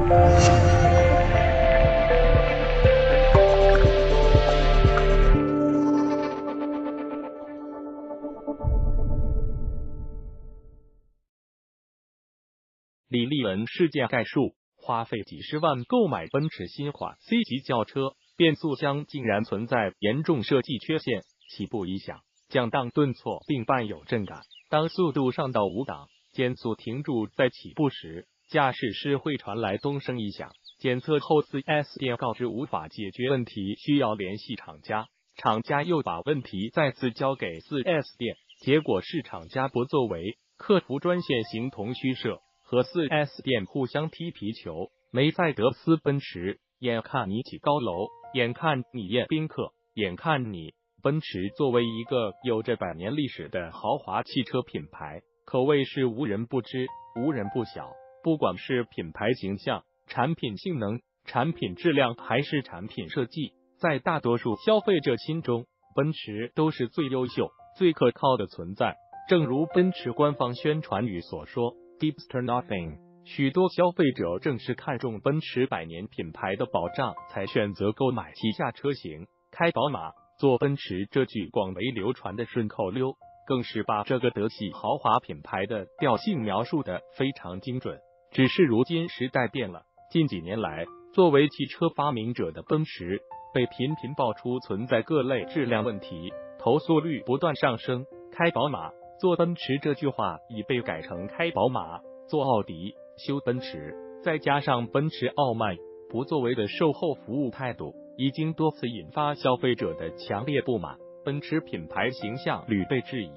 李立文事件概述：花费几十万购买奔驰新款 C 级轿车，变速箱竟然存在严重设计缺陷，起步异响，降档顿挫并伴有震感。当速度上到5档，减速停住在起步时，驾驶室会传来咚声异响。检测后4S 店告知无法解决问题，需要联系厂家。厂家又把问题再次交给4S 店，结果是厂家不作为，客服专线形同虚设，和4S 店互相踢皮球。梅赛德斯奔驰，眼看你起高楼，眼看你宴宾客，眼看你。奔驰作为一个有着100年历史的豪华汽车品牌，可谓是无人不知，无人不晓。不管是品牌形象、产品性能、产品质量还是产品设计，在大多数消费者心中，奔驰都是最优秀、最可靠的存在。正如奔驰官方宣传语所说 ，Hipster nothing。许多消费者正是看中奔驰100年品牌的保障，才选择购买旗下车型。开宝马，做奔驰这句广为流传的顺口溜，更是把这个德系豪华品牌的调性描述得非常精准。只是如今时代变了，近几年来，作为汽车发明者的奔驰，被频频爆出存在各类质量问题，投诉率不断上升。开宝马，做奔驰这句话已被改成开宝马，做奥迪，修奔驰。再加上奔驰傲慢不作为的售后服务态度，已经多次引发消费者的强烈不满，奔驰品牌形象屡被质疑。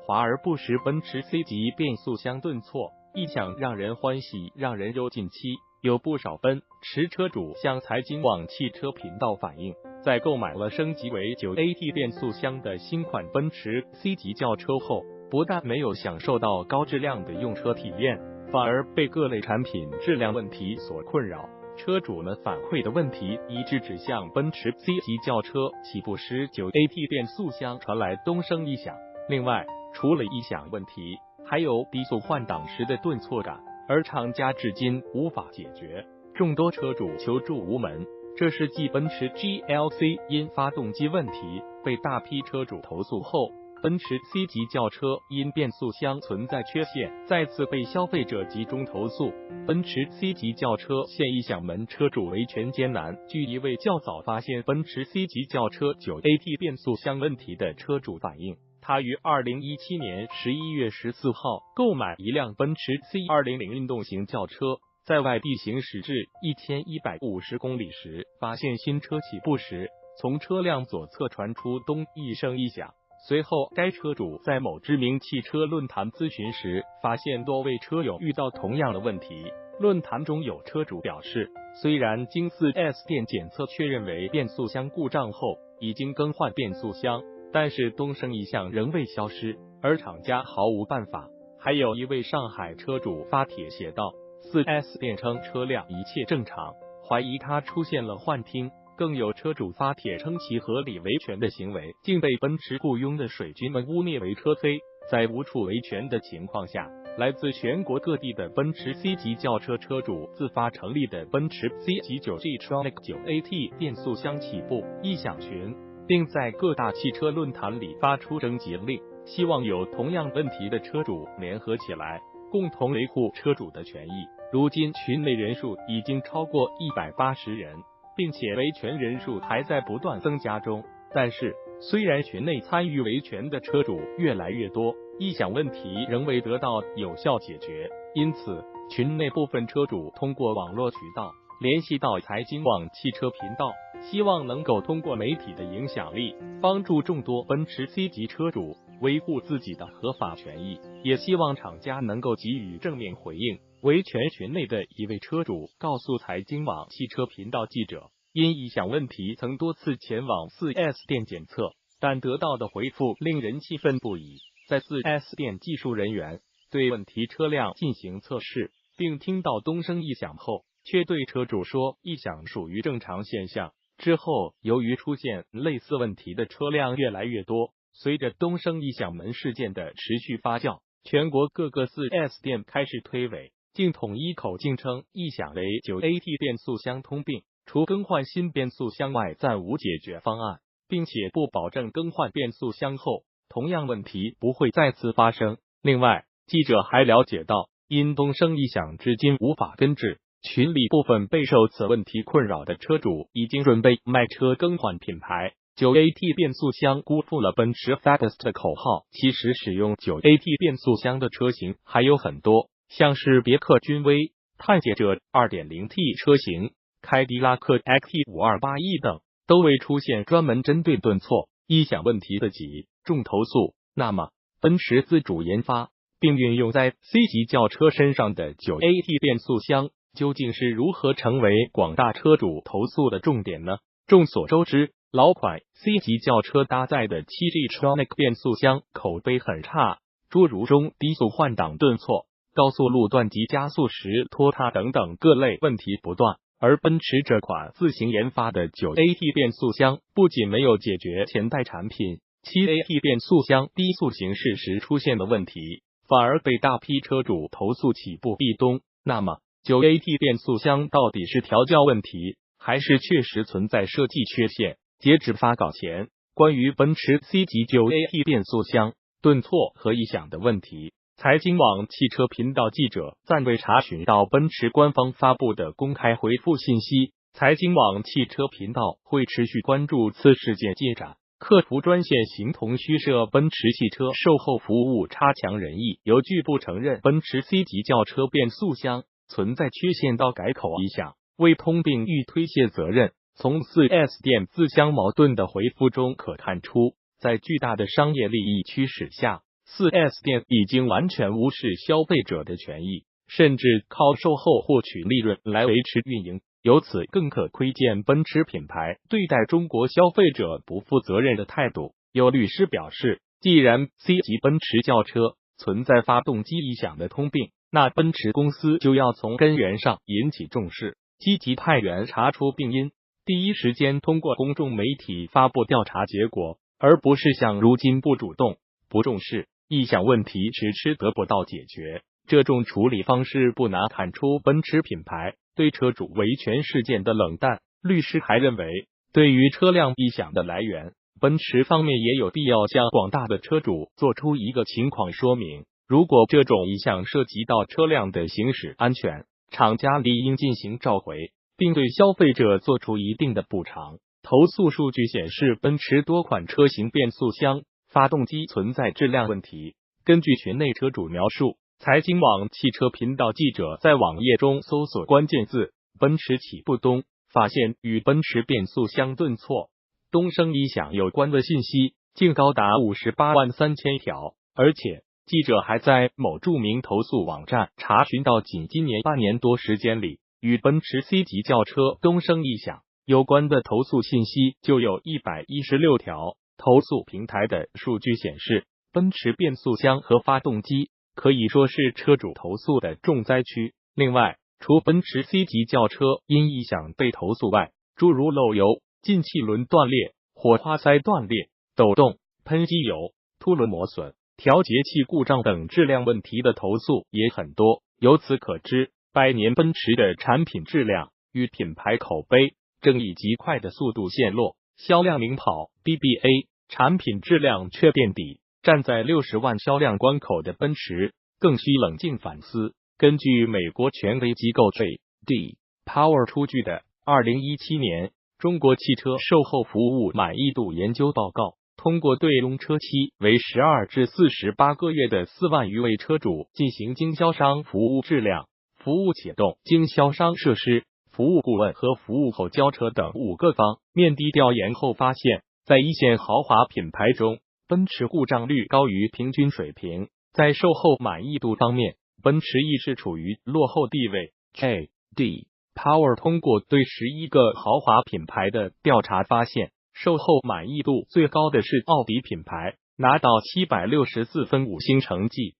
华而不实奔驰 C 级变速箱顿挫，异响让人欢喜让人忧。近期有不少奔驰车主向财经网汽车频道反映，在购买了升级为9AT 变速箱的新款奔驰 C 级轿车后，不但没有享受到高质量的用车体验，反而被各类产品质量问题所困扰。车主们反馈的问题一致指向奔驰 C 级轿车起步时 9AT 变速箱传来咚声异响。另外，除了异响问题，还有低速换挡时的顿挫感，而厂家至今无法解决，众多车主求助无门。这是继奔驰 GLC 因发动机问题被大批车主投诉后，奔驰 C 级轿车因变速箱存在缺陷再次被消费者集中投诉。奔驰 C 级轿车现异响门车主维权艰难。据一位较早发现奔驰 C 级轿车 9AT 变速箱问题的车主反映，他于2017年11月14号购买一辆奔驰 C200 运动型轿车，在外地行驶至1150公里时，发现新车起步时，从车辆左侧传出咚一声异响。随后，该车主在某知名汽车论坛咨询时，发现多位车友遇到同样的问题。论坛中有车主表示，虽然经4S 店检测确认为变速箱故障后，已经更换变速箱，但是咚声异响仍未消失，而厂家毫无办法。还有一位上海车主发帖写道，4S 店称车辆一切正常，怀疑他出现了幻听。更有车主发帖称其合理维权的行为竟被奔驰雇佣的水军们污蔑为车黑。在无处维权的情况下，来自全国各地的奔驰 C 级轿车车主自发成立的奔驰 C 级 9G-tronic 9AT 变速箱起步异响群，并在各大汽车论坛里发出征集令，希望有同样问题的车主联合起来，共同维护车主的权益。如今群内人数已经超过180人，并且维权人数还在不断增加中。但是，虽然群内参与维权的车主越来越多，异响问题仍未得到有效解决。因此，群内部分车主通过网络渠道联系到财经网汽车频道，希望能够通过媒体的影响力，帮助众多奔驰 C 级车主维护自己的合法权益，也希望厂家能够给予正面回应。维权群内的一位车主告诉财经网汽车频道记者，因异响问题曾多次前往 4S 店检测，但得到的回复令人气愤不已。在 4S 店技术人员对问题车辆进行测试，并听到咚声异响后，却对车主说异响属于正常现象。之后，由于出现类似问题的车辆越来越多，随着咚声异响门事件的持续发酵，全国各个 4S 店开始推诿，竟统一口径称异响为 9AT 变速箱通病，除更换新变速箱外暂无解决方案，并且不保证更换变速箱后同样问题不会再次发生。另外，记者还了解到，因东升异响至今无法根治，群里部分备受此问题困扰的车主已经准备卖车更换品牌。9AT 变速箱辜负了奔驰 Fastest 的口号。其实使用 9AT 变速箱的车型还有很多，像是别克君威、探界者 2.0T 车型、凯迪拉克 XT528E 等，都未出现专门针对顿挫、异响问题的几重投诉。那么，奔驰自主研发并运用在 C 级轿车身上的 9AT 变速箱究竟是如何成为广大车主投诉的重点呢？众所周知，老款 C 级轿车搭载的 7G-Tronic 变速箱口碑很差，诸如中低速换挡顿挫、高速路段及加速时拖沓等等各类问题不断。而奔驰这款自行研发的 9AT 变速箱不仅没有解决前代产品 7AT 变速箱低速行驶时出现的问题，反而被大批车主投诉起步壁咚。那么 9AT 变速箱到底是调教问题，还是确实存在设计缺陷？截止发稿前，关于奔驰 C 级 9AT 变速箱顿挫和异响的问题，财经网汽车频道记者暂未查询到奔驰官方发布的公开回复信息。财经网汽车频道会持续关注此事件进展。客服专线形同虚设。奔驰汽车售后服务差强人意，由拒不承认奔驰 C 级轿车变速箱存在缺陷到改口异响，为通病欲推卸责任。从 4S 店自相矛盾的回复中可看出，在巨大的商业利益驱使下，4S 店已经完全无视消费者的权益，甚至靠售后获取利润来维持运营。由此更可窥见奔驰品牌对待中国消费者不负责任的态度。有律师表示，既然 C 级奔驰轿车存在发动机异响的通病，那奔驰公司就要从根源上引起重视，积极派员查出病因，第一时间通过公众媒体发布调查结果，而不是像如今不主动、不重视，异响问题迟迟得不到解决。这种处理方式不难看出奔驰品牌对车主维权事件的冷淡。律师还认为，对于车辆异响的来源，奔驰方面也有必要向广大的车主做出一个情况说明。如果这种异响涉及到车辆的行驶安全，厂家理应进行召回，并对消费者做出一定的补偿。投诉数据显示，奔驰多款车型变速箱、发动机存在质量问题。根据群内车主描述，财经网汽车频道记者在网页中搜索关键字奔驰起步咚，发现与奔驰变速箱顿挫、东升异响有关的信息竟高达58万3000条。而且记者还在某著名投诉网站查询到，仅今年半年多时间里，与奔驰 C 级轿车东升异响有关的投诉信息就有116条。投诉平台的数据显示，奔驰变速箱和发动机可以说是车主投诉的重灾区。另外，除奔驰 C 级轿车因异响被投诉外，诸如漏油、进气轮断裂、火花塞断裂、抖动、喷机油、凸轮磨损、调节器故障等质量问题的投诉也很多。由此可知，百年奔驰的产品质量与品牌口碑正以极快的速度陷落，销量领跑 BBA， 产品质量却垫底。站在60万销量关口的奔驰更需冷静反思。根据美国权威机构 J.D. Power 出具的2017年中国汽车售后服务满意度研究报告，通过对用车期为12至48个月的4万余位车主进行经销商服务质量、服务启动、经销商设施、服务顾问和服务后交车等5个方面的调研后发现，在一线豪华品牌中，奔驰故障率高于平均水平。在售后满意度方面，奔驰亦是处于落后地位。J.D. Power 通过对11个豪华品牌的调查发现，售后满意度最高的是奥迪品牌，拿到764分5星成绩，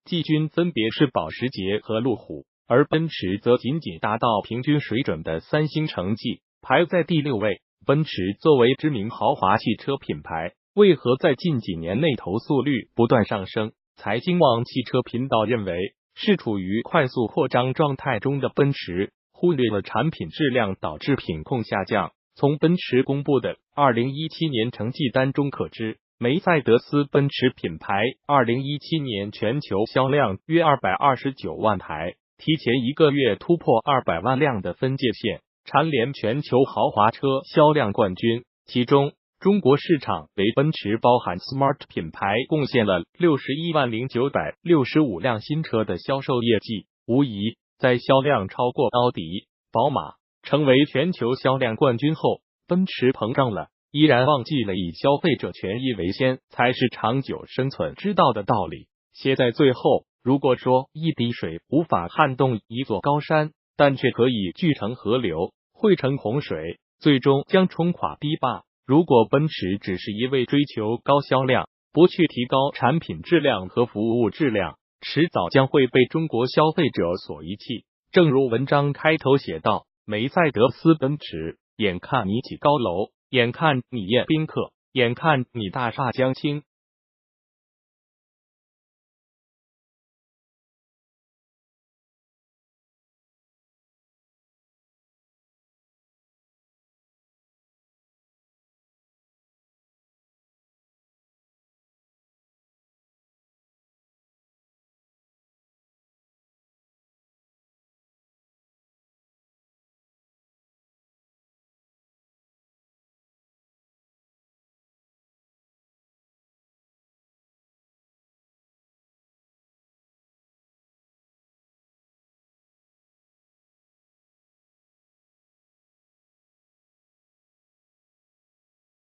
季军分别是保时捷和路虎，而奔驰则仅仅达到平均水准的3星成绩，排在第6位。奔驰作为知名豪华汽车品牌，为何在近几年内投诉率不断上升？财经网汽车频道认为，是处于快速扩张状态中的奔驰忽略了产品质量，导致品控下降。从奔驰公布的2017年成绩单中可知，梅赛德斯奔驰品牌2017年全球销量约229万台，提前1个月突破200万辆的分界线，蝉联全球豪华车销量冠军。其中，中国市场为奔驰包含 Smart 品牌贡献了610965辆新车的销售业绩，无疑在销量超过奥迪、宝马，成为全球销量冠军后，奔驰膨胀了，依然忘记了以消费者权益为先才是长久生存之道的道理。写在最后，如果说一滴水无法撼动一座高山，但却可以聚成河流，汇成洪水，最终将冲垮堤坝。如果奔驰只是一味追求高销量，不去提高产品质量和服务质量，迟早将会被中国消费者所遗弃。正如文章开头写道，梅赛德斯奔驰，眼看你起高楼，眼看你宴宾客，眼看你大厦将倾，